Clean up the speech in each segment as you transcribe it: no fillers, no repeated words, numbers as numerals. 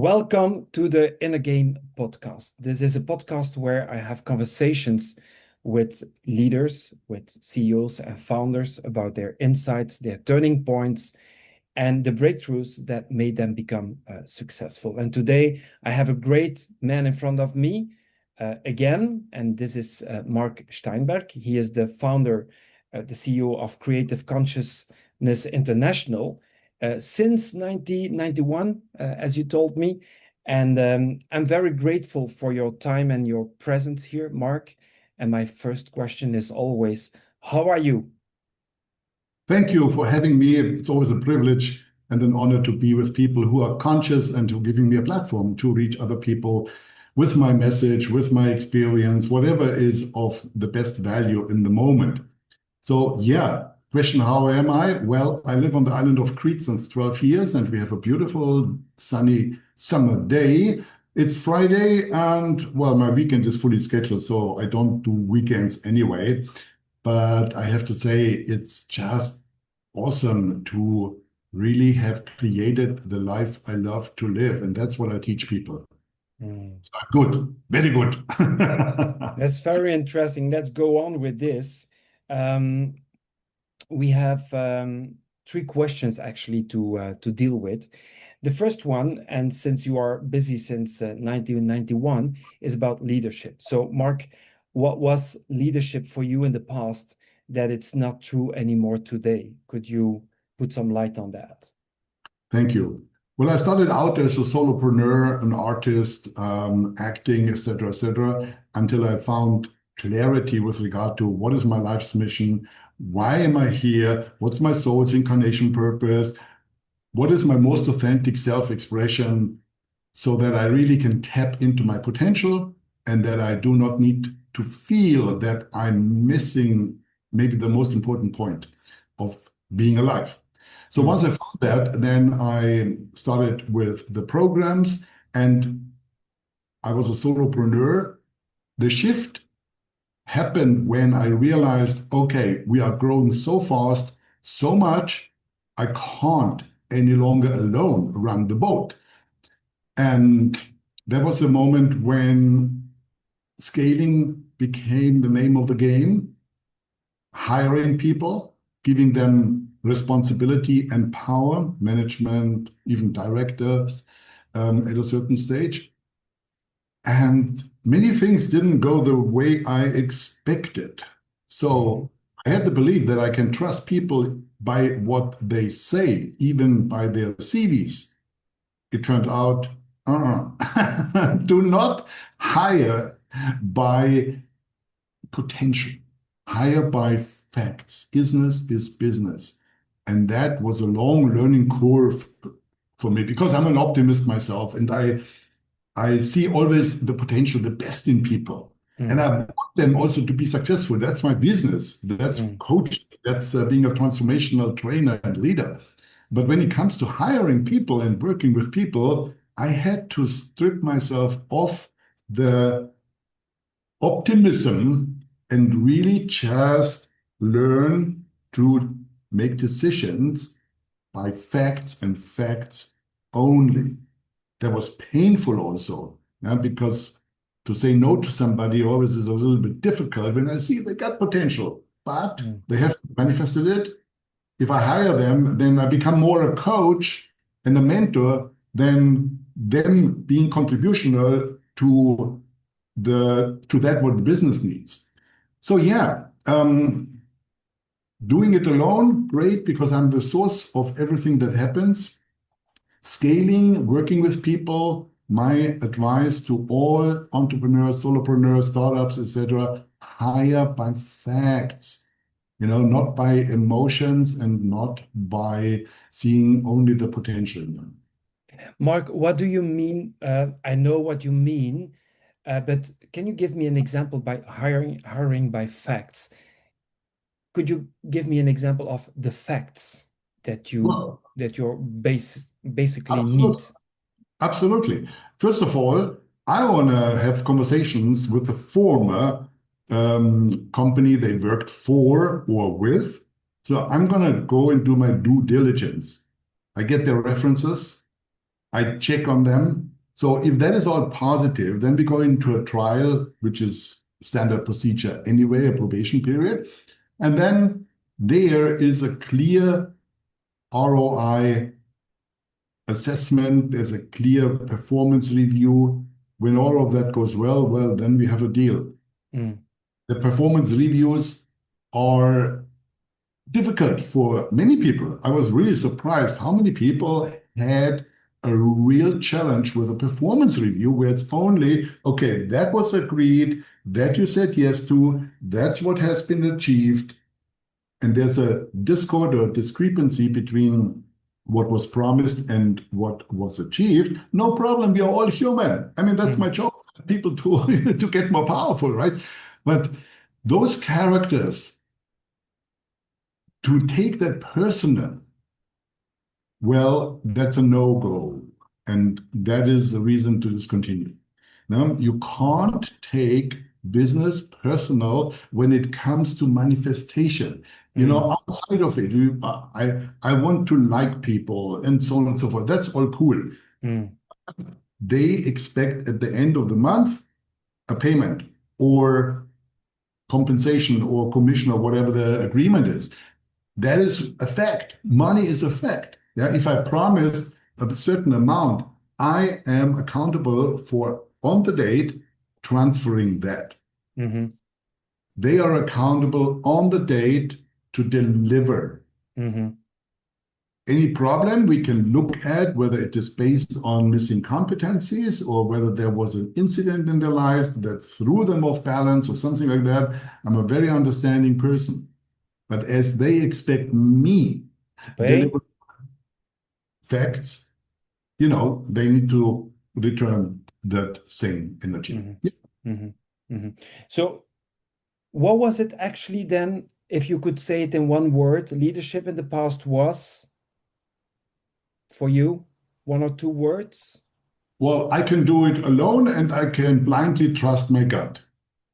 Welcome to the Inner Game podcast. This is a podcast where I have conversations with leaders, with CEOs and founders about their insights, their turning points, and the breakthroughs that made them become successful. And today I have a great man in front of me again, and this is Marc Steinberg. He is the founder, the CEO of Creative Consciousness International. Since 1991, as you told me. And I'm very grateful for your time and your presence here, Marc. And my first question is always, how are you? Thank you for having me. It's always a privilege and an honor to be with people who are conscious and who are giving me a platform to reach other people with my message, with my experience, whatever is of the best value in the moment. So yeah, question, how am I? Well, I live on the island of Crete since 12 years and we have a beautiful sunny summer day. It's Friday and well, my weekend is fully scheduled, so I don't do weekends anyway. But I have to say, it's just awesome to really have created the life I love to live. And that's what I teach people. Mm. So good, very good. That's very interesting. Let's go on with this. We have three questions actually to deal with. The first one, and since you are busy since 1991, is about leadership. So, Marc, what was leadership for you in the past that it's not true anymore today? Could you put some light on that? Thank you. Well, I started out as a solopreneur, an artist, acting, etc., until I found clarity with regard to what is my life's mission, why am I here, what's my soul's incarnation purpose, what is my most authentic self-expression, so that I really can tap into my potential and that I do not need to feel that I'm missing maybe the most important point of being alive. So once I found that, then I started with the programs and I was a solopreneur. The shift happened when I realized, okay, we are growing so fast, so much, I can't any longer alone run the boat. And there was a moment when scaling became the name of the game, hiring people, giving them responsibility and power, management, even directors at a certain stage. And many things didn't go the way I expected. So I had the belief that I can trust people by what they say, even by their CVs. It turned out, do not hire by potential, hire by facts. Business is business. And that was a long learning curve for me because I'm an optimist myself and I see always the potential, the best in people. And I want them also to be successful. That's my business. That's coaching. That's being a transformational trainer and leader. But when it comes to hiring people and working with people, I had to strip myself off the optimism and really just learn to make decisions by facts and facts only. That was painful also, because to say no to somebody always is a little bit difficult when I see they got potential, but they have manifested it. If I hire them, then I become more a coach and a mentor than them being contributional to that what the business needs. So yeah, doing it alone, great, because I'm the source of everything that happens. Scaling, working with people, my advice to all entrepreneurs, solopreneurs, startups, etc., hire by facts, not by emotions and not by seeing only the potential in them. Marc, what do you mean? I know what you mean, but can you give me an example by hiring by facts? Could you give me an example of the facts that you're basically need? Absolutely. First of all, I want to have conversations with the former company they worked for or with. So I'm going to go and do my due diligence. I get their references. I check on them. So if that is all positive, then we go into a trial, which is standard procedure anyway, a probation period. And then there is a clear ROI assessment, there's a clear performance review. When all of that goes well, then we have a deal. Mm, The performance reviews are difficult for many people. I was really surprised how many people had a real challenge with a performance review where it's only, okay, that was agreed, that you said yes to, that's what has been achieved. And there's a discord or discrepancy between what was promised and what was achieved. No problem, we are all human. I mean, that's my mm, job, people to, to get more powerful, right? But those characters, to take that personal, well, that's a no-go. And that is the reason to discontinue. Now, you can't take business personal when it comes to manifestation. You mm, know, outside of it, I want to like people and so on and so forth. That's all cool. mm, They expect at the end of the month a payment or compensation or commission or whatever the agreement is. That is a fact. Money is a fact. Yeah, if I promise a certain amount, I am accountable for on the date transferring that. mhm, They are accountable on the date to deliver. mhm, Any problem we can look at whether it is based on missing competencies or whether there was an incident in their lives that threw them off balance or something like that. I'm a very understanding person. But as they expect me to to pay. deliver facts, they need to return that same energy. Mhm, mhm, mhm. So, what was it actually then, if you could say it in one word, leadership in the past was for you? One or two words? Well, I can do it alone and I can blindly trust my gut.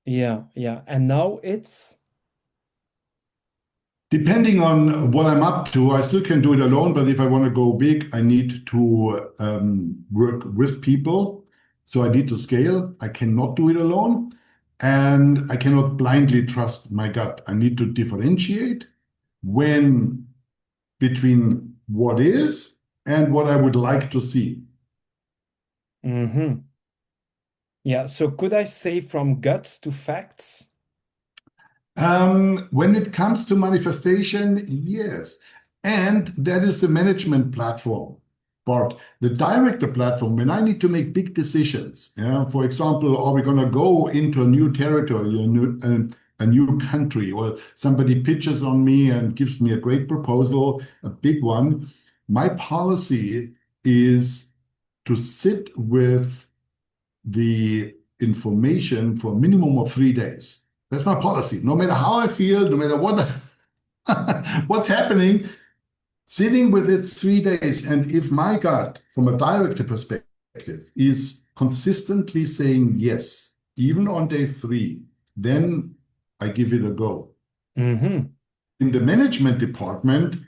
Yeah, yeah. And now it's Depending on what I'm up to, I still can do it alone, but if I want to go big, I need to work with people. So I need to scale. I cannot do it alone. And I cannot blindly trust my gut. I need to differentiate when between what is and what I would like to see. hmm. Yeah. So could I say from guts to facts? When it comes to manifestation, yes. And that is the management platform part. The director platform, when I need to make big decisions, yeah, for example, are we going to go into a new territory, a new country, or somebody pitches on me and gives me a great proposal, a big one, my policy is to sit with the information for a minimum of 3 days. That's my policy. No matter how I feel, no matter what's happening, sitting with it 3 days. And if my gut, from a director perspective, is consistently saying yes, even on day 3, then I give it a go. Hmm. In the management department,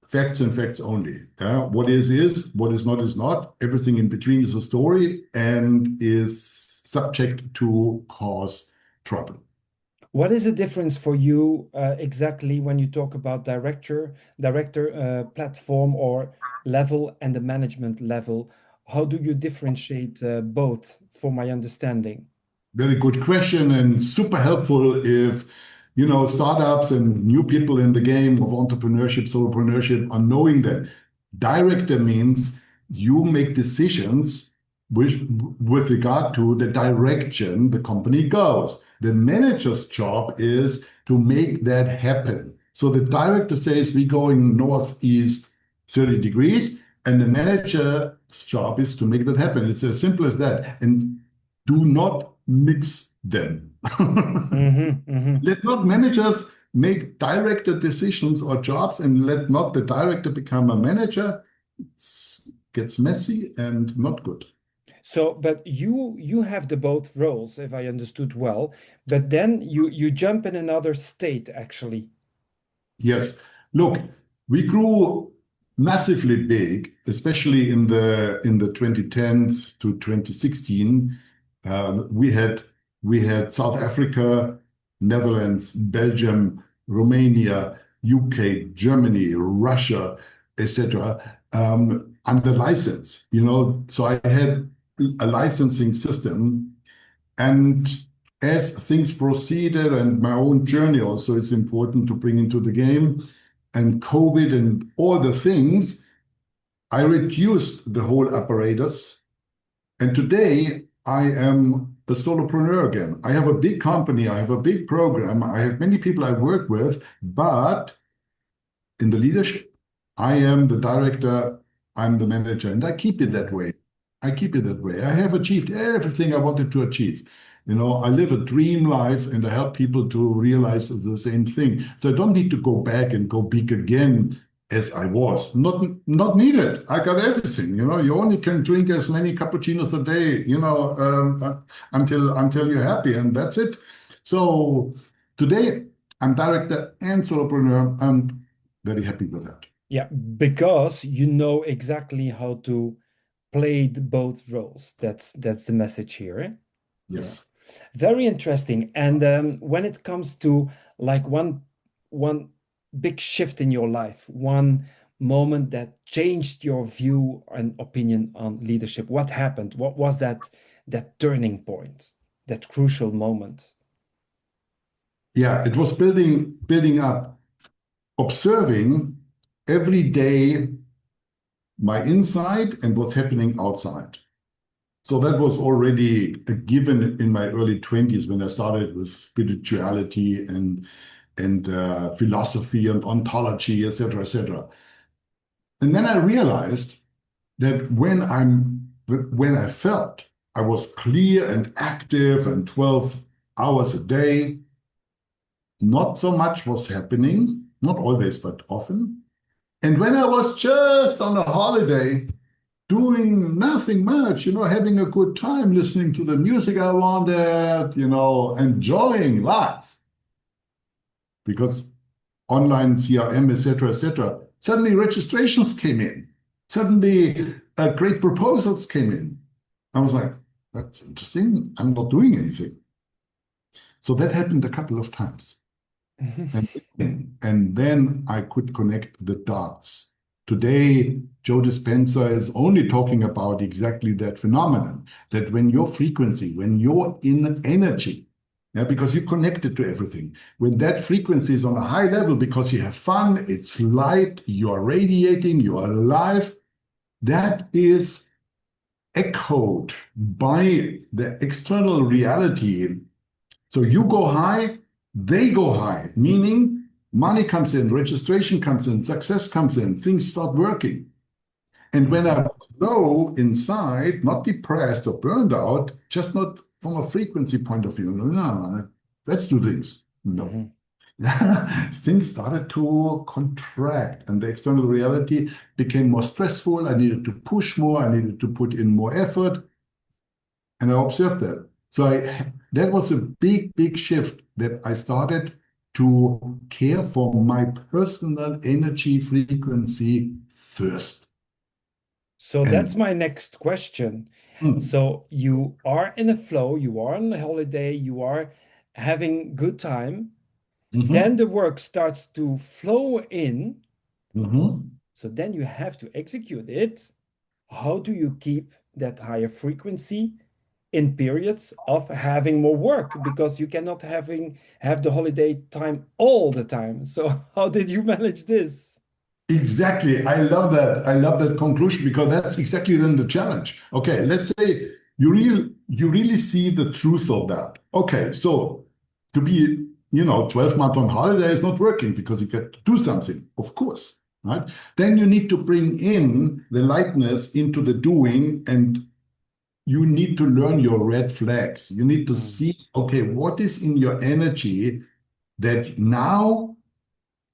facts and facts only. Yeah? What is, what is not. Everything in between is a story and is subject to cause trouble. What is the difference for you exactly when you talk about director platform or level and the management level? How do you differentiate both for my understanding? Very good question and super helpful if startups and new people in the game of entrepreneurship, solopreneurship are knowing that director means you make decisions with regard to the direction the company goes. The manager's job is to make that happen. So the director says we're going northeast 30 degrees, and the manager's job is to make that happen. It's as simple as that. And do not mix them. Hmm. Hmm. Let not managers make director decisions or jobs, and let not the director become a manager. It gets messy and not good. So, but you have the both roles, if I understood well, but then you jump in another state actually. Yes. Look, we grew massively big, especially in the 2010s to 2016. We had South Africa, Netherlands, Belgium, Romania, UK, Germany, Russia, etc. Under license. So I had a licensing system, and as things proceeded and my own journey also is important to bring into the game, and COVID and all the things, I reduced the whole apparatus. And today I am a solopreneur again. I have a big company, I have a big program, I have many people I work with, but in the leadership, I am the director, I'm the manager, and I keep it that way. I keep it that way. I have achieved everything I wanted to achieve. I live a dream life and I help people to realize the same thing. So I don't need to go back and go big again as I was. Not needed. I got everything. You only can drink as many cappuccinos a day, until you're happy, and that's it. So today I'm director and solopreneur. I'm very happy with that. Yeah, because you know exactly how to play both roles. That's the message here. Eh? Yeah. Yes. Very interesting. And when it comes to like one big shift in your life, one moment that changed your view and opinion on leadership, what happened? What was that turning point, that crucial moment? Yeah, it was building up, observing every day my inside and what's happening outside. So that was already a given in my early 20s when I started with spirituality and philosophy and ontology, etc., etc. And then I realized that when I felt I was clear and active and 12 hours a day, not so much was happening, not always, but often. And when I was just on a holiday, doing nothing much, having a good time, listening to the music I wanted, enjoying life. Because online CRM, etc., suddenly registrations came in. Suddenly great proposals came in. I was like, that's interesting. I'm not doing anything. So that happened a couple of times. And then I could connect the dots. Today, Joe Dispenza is only talking about exactly that phenomenon, that when your frequency, when you're in energy, yeah, because you're connected to everything, when that frequency is on a high level because you have fun, it's light, you are radiating, you are alive, that is echoed by the external reality. So you go high, they go high, meaning money comes in, registration comes in, success comes in, things start working. And when I was low inside, not depressed or burned out, just not from a frequency point of view, no, let's do things. No. Things started to contract, and the external reality became more stressful. I needed to push more, I needed to put in more effort, and I observed that. So that was a big, big shift that I started to care for my personal energy frequency first. So that's And my next question. mm, So you are in a flow, you are on a holiday, you are having good time. Then mhm, the work starts to flow in. mhm. So then you have to execute it. How do you keep that higher frequency in periods of having more work? Because you cannot have the holiday time all the time. So how did you manage this? Exactly. I love that. I love that conclusion because that's exactly then the challenge. Okay, let's say you really see the truth of that. Okay, so to be 12 months on holiday is not working because you get to do something, of course, right? Then you need to bring in the lightness into the doing, and you need to learn your red flags. You need to Mm, see, okay, what is in your energy that now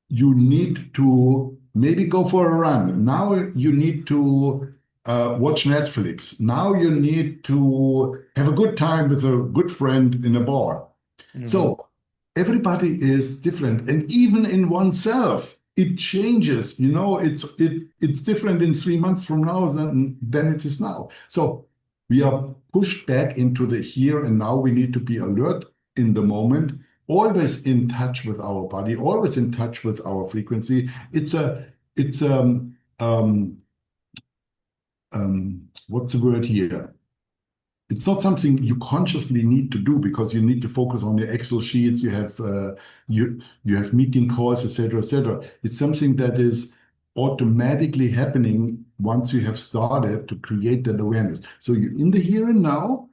you need to maybe go for a run. Now you need to watch Netflix. Now you need to have a good time with a good friend in a bar. mhm, So everybody is different. And even in oneself, it changes. It's different in 3 months from now than it is now. So we are pushed back into the here and now. We need to be alert in the moment, always in touch with our body, always in touch with our frequency. It's what's the word here? It's not something you consciously need to do because you need to focus on your Excel sheets. You have meeting calls, etc., etc. It's something that is automatically happening once you have started to create that awareness. So you're in the here and now,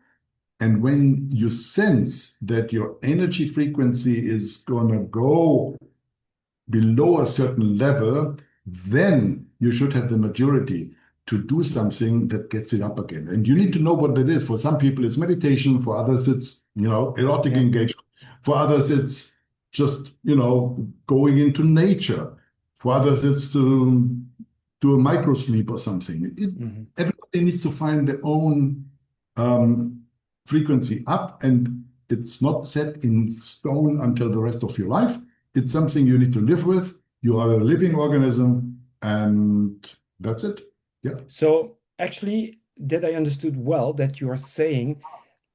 and when you sense that your energy frequency is gonna go below a certain level, then you should have the maturity to do something that gets it up again. And you need to know what that is. For some people, it's meditation. For others, it's, erotic engagement. For others, it's just, going into nature. For others, it's to do a micro sleep or something. Everybody needs to find their own frequency up, and it's not set in stone until the rest of your life. It's something you need to live with. You are a living organism, and that's it. Yeah. So actually, did I understood well that you are saying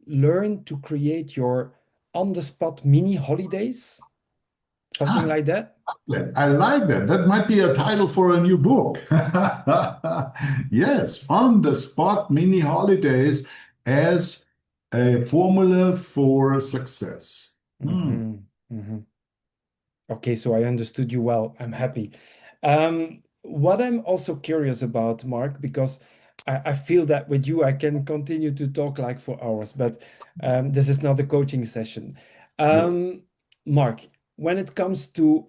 learn to create your on-the-spot mini holidays? Something like that? I like that. That might be a title for a new book. Yes, on the spot mini holidays as a formula for success. Okay, so I understood you well. I'm happy. What I'm also curious about, Mark, because I feel that with you, I can continue to talk like for hours, but this is not a coaching session. Yes. Mark, when it comes to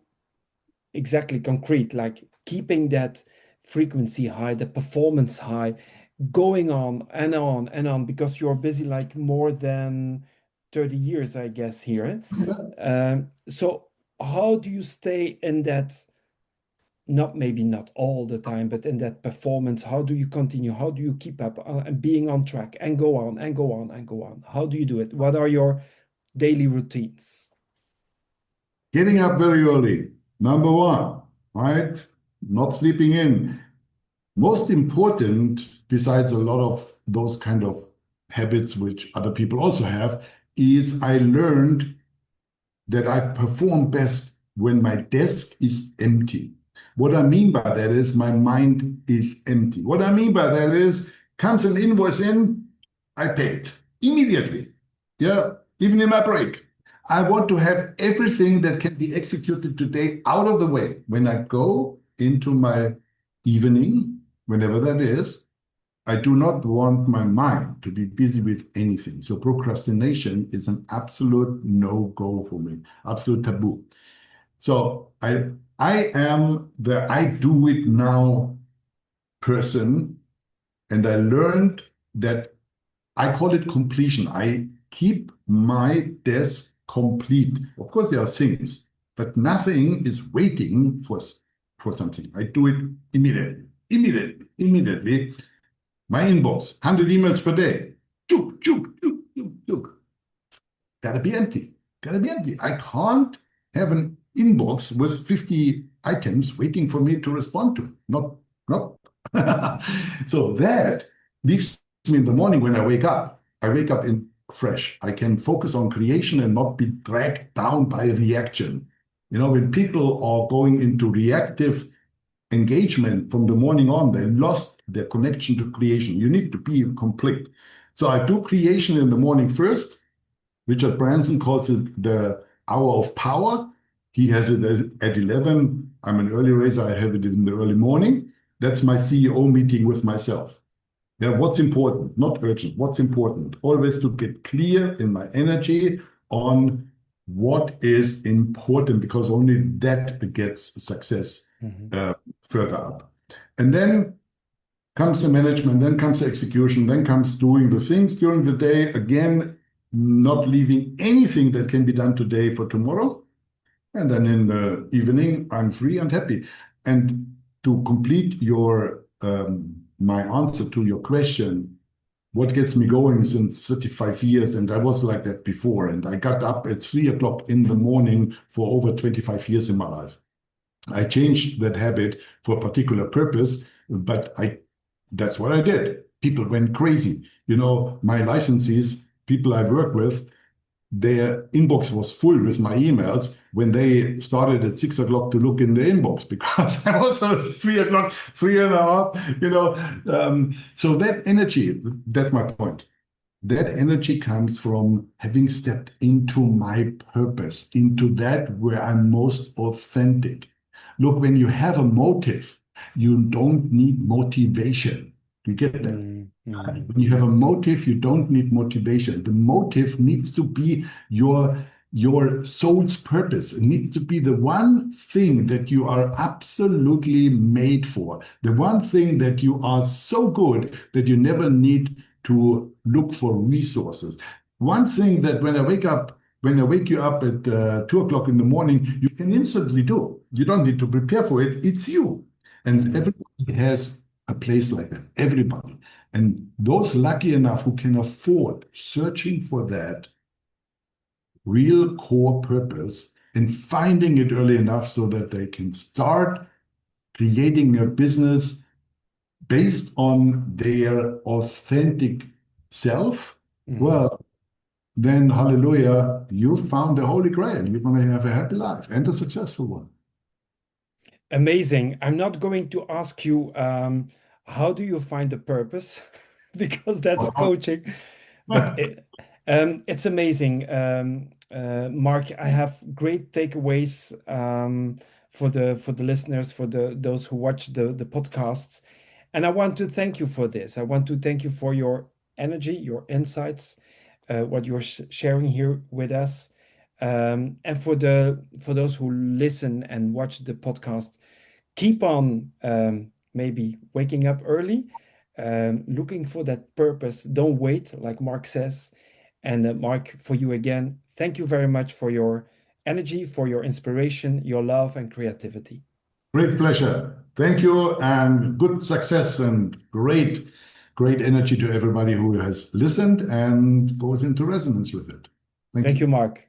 exactly concrete, like keeping that frequency high, the performance high, going on and on and on, because you're busy like more than 30 years, I guess, here. So how do you stay in that, not maybe not all the time, but in that performance? How do you continue? How do you keep up and being on track and go on and go on and go on? How do you do it? What are your daily routines? Getting up very early, number one, right? Not sleeping in. Most important, besides a lot of those kind of habits which other people also have, is I learned that I've performed best when my desk is empty. What I mean by that is my mind is empty. What I mean by that is comes an invoice in, I pay it immediately. Yeah, even in my break. I want to have everything that can be executed today out of the way. When I go into my evening, whenever that is, I do not want my mind to be busy with anything. So procrastination is an absolute no-go for me, absolute taboo. So I am the I do it now person, and I learned that I call it completion. I keep my desk complete. Of course, there are things, but nothing is waiting for something. I do it immediately, immediately, immediately. My inbox, 100 emails per day. Chook, chook, chook, chook, chook. Gotta be empty. Gotta be empty. I can't have an inbox with 50 items waiting for me to respond to. Not. So that leaves me in the morning when I wake up. I wake up in fresh. I can focus on creation and not be dragged down by reaction. When people are going into reactive engagement from the morning on, they lost their connection to creation. You need to be complete. So I do creation in the morning first. Richard Branson calls it the hour of power. He has it at 11. I'm an early riser. I have it in the early morning. That's my CEO meeting with myself. Yeah, what's important, not urgent, what's important. Always to get clear in my energy on what is important, because only that gets success further up. And then comes the management, then comes the execution, then comes doing the things during the day. Again, not leaving anything that can be done today for tomorrow. And then in the evening, I'm free and happy. And to complete my answer to your question, what gets me going since 35 years, and I was like that before, and I got up at 3 o'clock in the morning for over 25 years in my life. I changed that habit for a particular purpose, but that's what I did. People went crazy. My licensees, people I work with, their inbox was full with my emails when they started at 6 o'clock to look in the inbox because I was at 3 o'clock, 3 and a half. So that energy, that's my point. That energy comes from having stepped into my purpose, into that where I'm most authentic. Look, when you have a motive, you don't need motivation. Do you get that? Mm, mm, When you have a motive, you don't need motivation. The motive needs to be your soul's purpose. It needs to be the one thing that you are absolutely made for, the one thing that you are so good that you never need to look for resources. One thing that when I wake you up at 2 o'clock in the morning, you can instantly do. You don't need to prepare for it. It's you. And mm. everybody has a place like that. Everybody. And those lucky enough who can afford searching for that real core purpose and finding it early enough so that they can start creating a business based on their authentic self, Mm. well, then hallelujah, you found the Holy Grail. You're going to have a happy life and a successful one. Amazing. I'm not going to ask you how do you find the purpose because that's coaching, but it's amazing. Mark, I have great takeaways for the listeners, for those who watch the podcasts, and I want to thank you for this. I want to thank you for your energy, your insights, what you're sharing here with us. And for those who listen and watch the podcast, keep on maybe waking up early, looking for that purpose. Don't wait, like Mark says. And Mark, for you again, thank you very much for your energy, for your inspiration, your love, and creativity. Great pleasure. Thank you and good success and great energy to everybody who has listened and goes into resonance with it. Thank Thank you, you. Mark.